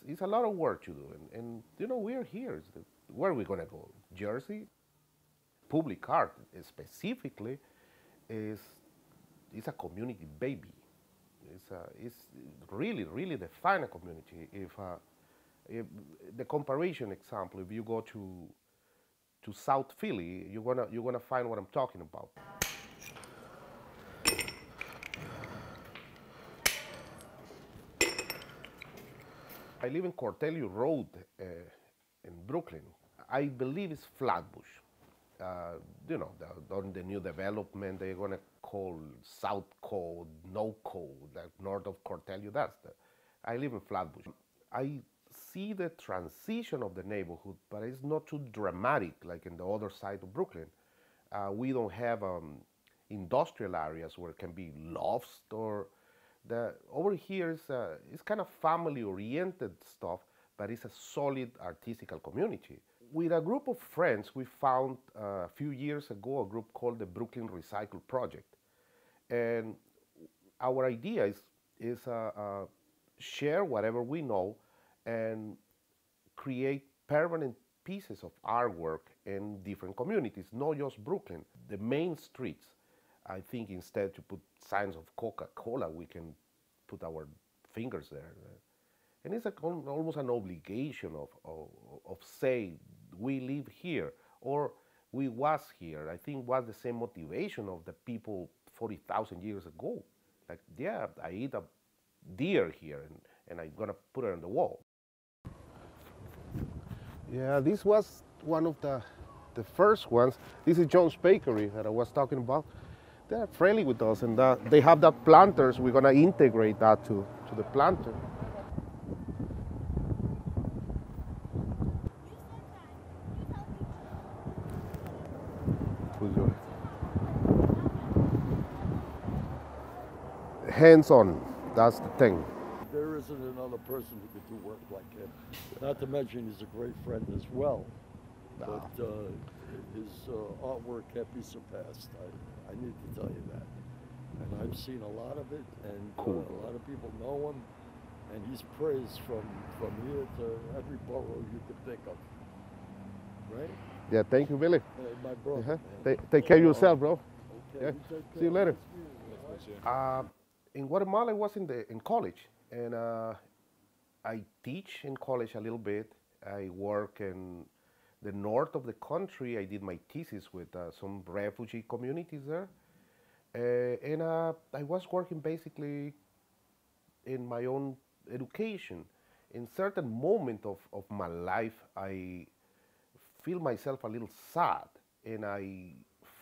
it's a lot of work to do, and you know we're here. Where are we gonna go? Jersey, public art specifically is a community baby. It's really really define a community. If the comparison example, if you go to South Philly, you're gonna find what I'm talking about. I live in Cortelio Road in Brooklyn. I believe it's Flatbush. You know, on the new development, they're gonna call South Code, No Code, like north of Cortelio. I live in Flatbush. I see the transition of the neighborhood, but it's not too dramatic like in the other side of Brooklyn. We don't have industrial areas where it can be lofts or over here is it's kind of family-oriented stuff, but it's a solid artistical community. With a group of friends, we found a few years ago a group called the Brooklyn Recycle Project, and our idea is share whatever we know and create permanent pieces of artwork in different communities, not just Brooklyn. The main streets, I think instead to put signs of Coca-Cola, we can put our fingers there. And it's almost an obligation of say, we live here, or we was here. I think was the same motivation of the people 40,000 years ago. Like, yeah, I eat a deer here, and I'm gonna put it on the wall. Yeah, this was one of the first ones. This is John's Bakery that I was talking about. They're friendly with us, and they have the planters. We're gonna integrate that to the planter. Hands-on, that's the thing. There isn't another person who could do work like him. Not to mention he's a great friend as well. But his artwork can't be surpassed. I need to tell you that. And I've seen a lot of it, and cool. A lot of people know him. And he's praised from here to every borough you could think of. Right? Yeah, thank you, Billy. My brother. Take care of yourself, bro. Okay, Yeah. See you later. In Guatemala, I was in college, and I teach in college a little bit. I work in the north of the country. I did my thesis with some refugee communities there, and I was working basically in my own education. In certain moment of my life, I feel myself a little sad, and I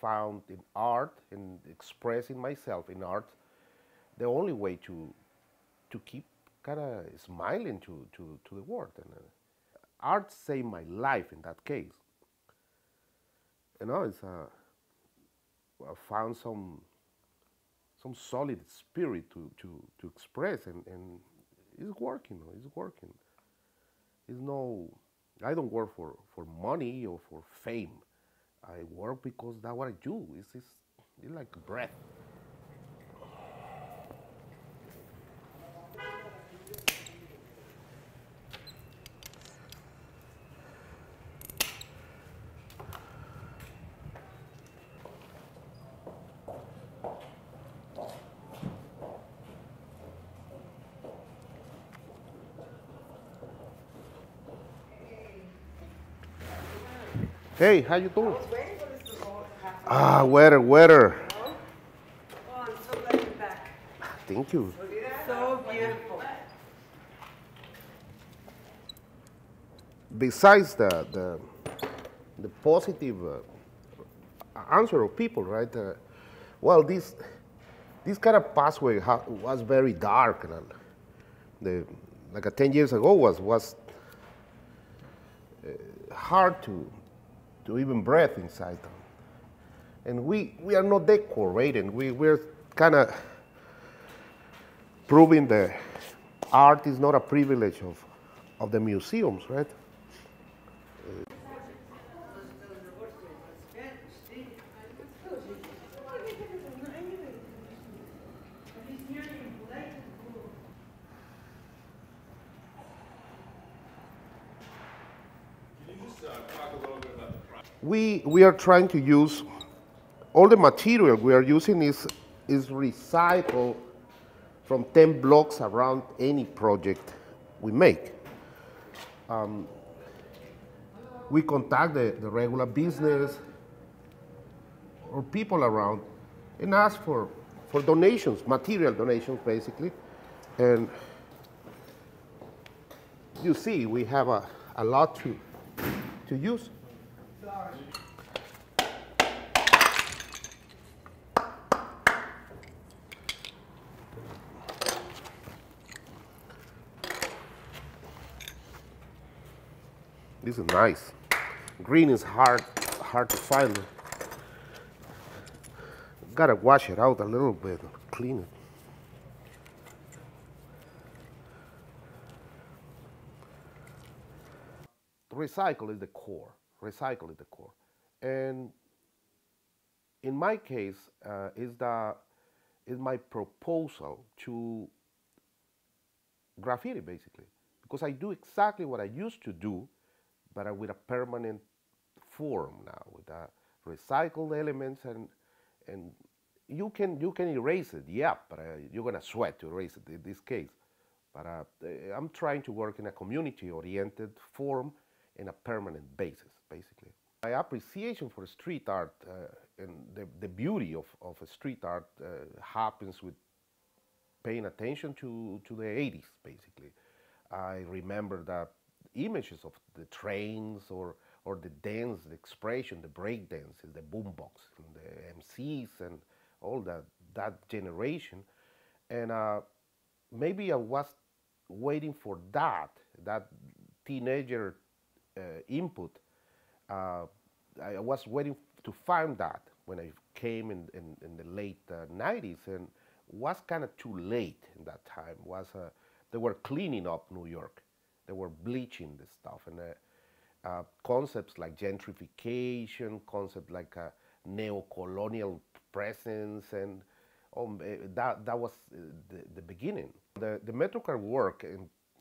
found in art and expressing myself in art the only way to keep kind of smiling to the world. And art saved my life in that case. You know, I found some solid spirit to express, and it's working. It's working. It's no, I don't work for money or for fame. I work because that's what I do. It's like breath. Hey, how you doing? Weather. Oh, I'm so glad you're back. Thank you. So beautiful. Besides the positive answer of people, right? Well, this kind of pathway was very dark, and like 10 years ago was hard to even breathe inside them. And we are not decorating. We're kind of proving that art is not a privilege of the museums, right? We are trying to use all the material we are using is recycled from 10 blocks around any project we make. We contact the regular business or people around and ask for donations, material donations basically. And you see, we have a lot to use. This is nice. Green is hard to find. Gotta wash it out a little bit, clean it. Recycle is the core. Recycle is the core. And in my case, is my proposal to graffiti basically, because I do exactly what I used to do, but with a permanent form now, with recycled elements, and you can erase it, yeah, but you're gonna sweat to erase it in this case. But I'm trying to work in a community-oriented form in a permanent basis, basically. My appreciation for street art and the beauty of a street art happens with paying attention to the 80s, basically. I remember the images of the trains or the dance, the expression, the break dances, the boombox, and the MCs, and all that generation. And maybe I was waiting for that teenager input. I was waiting to find that when I came in the late 90s, and was kind of too late in that time. They were cleaning up New York. They were bleaching the stuff, and concepts like gentrification, concepts like neo-colonial presence, and that was the beginning. The MetroCard work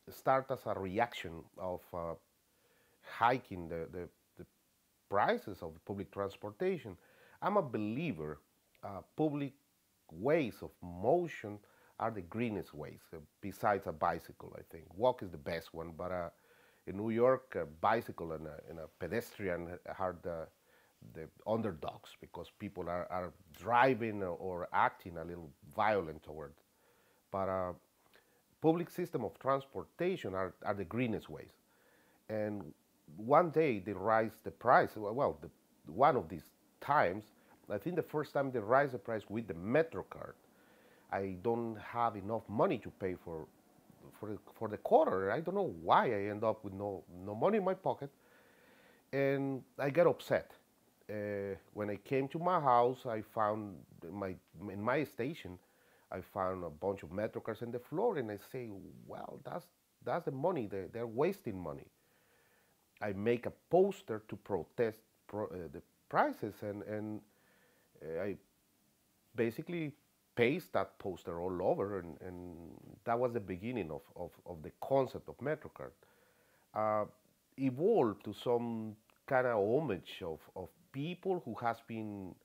started as a reaction of hiking the prices of public transportation. I'm a believer public ways of motion are the greenest ways, besides a bicycle, I think. Walk is the best one, but in New York, a bicycle and a pedestrian are the underdogs, because people are driving or acting a little violent toward. But public system of transportation are the greenest ways. And one day they rise the price. Well, one of these times, I think the first time they rise the price with the MetroCard, I don't have enough money to pay for the quarter. I don't know why I end up with no money in my pocket, and I get upset. When I came to my house, I found in my station, I found a bunch of MetroCards on the floor, and I say, well, that's the money. They're wasting money. I make a poster to protest the prices, and I basically paste that poster all over, and that was the beginning of the concept of MetroCard. Evolved to some kind of homage of people who has been,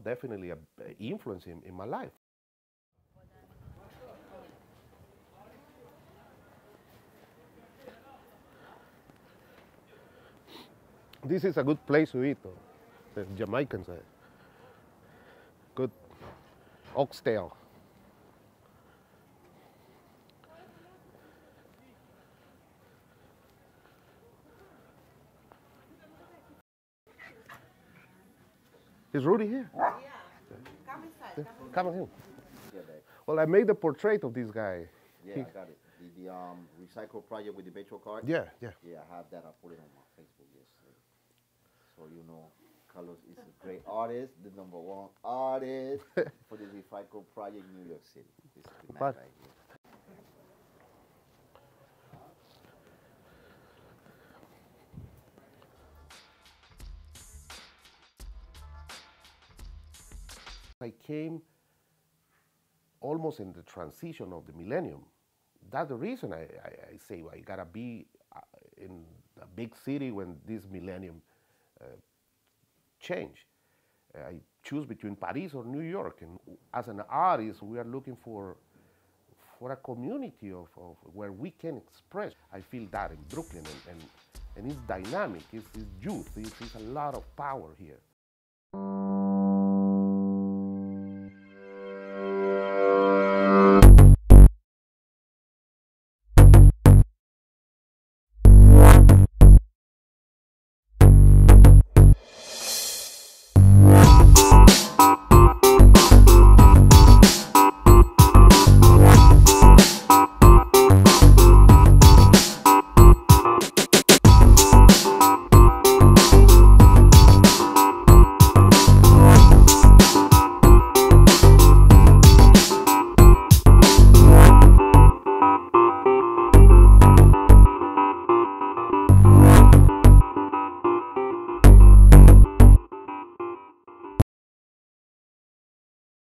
definitely an influence in my life. This is a good place to eat, though. The Jamaicans say. Good oxtail. Is Rudy here? Yeah. Come inside. Come on in. Yeah, that. Well, I made the portrait of this guy. Yeah, I got it. The recycle project with the Metro card. Yeah, yeah. Yeah, I have that. I put it on my Facebook yesterday. So you know, Carlos is a great artist, the #1 artist for the recycle project in New York City. This is the man But- right here. I came almost in the transition of the millennium. That's the reason I say I gotta be in a big city when this millennium change. I choose between Paris or New York, and as an artist, we are looking for a community of where we can express. I feel that in Brooklyn, and it's dynamic. It's youth. It's a lot of power here.